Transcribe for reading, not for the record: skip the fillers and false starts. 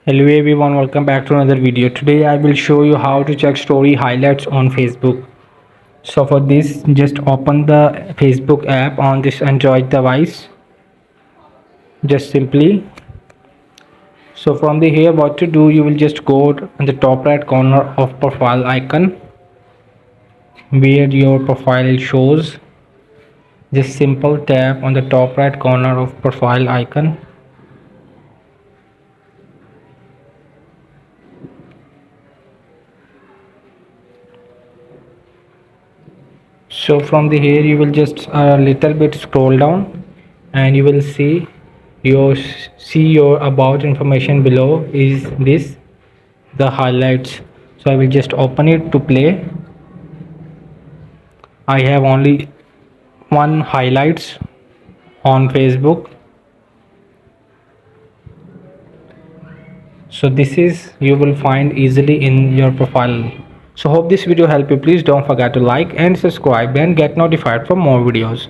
Hello everyone, welcome back to another video. Today I will show you how to check story highlights on Facebook. So for this, just open the Facebook app on this Android device. Just simply. So from the here, what to do, you will just go in the top right corner of profile icon where your profile shows. Just simple tap on the top right corner of profile icon. So from the here you will just a little bit scroll down and you will see your about information below is this the highlights. So I will just open it to play. I have only one highlights on Facebook. So this is you will find easily in your profile. So hope this video help you. Please don't forget to like and subscribe and get notified for more videos.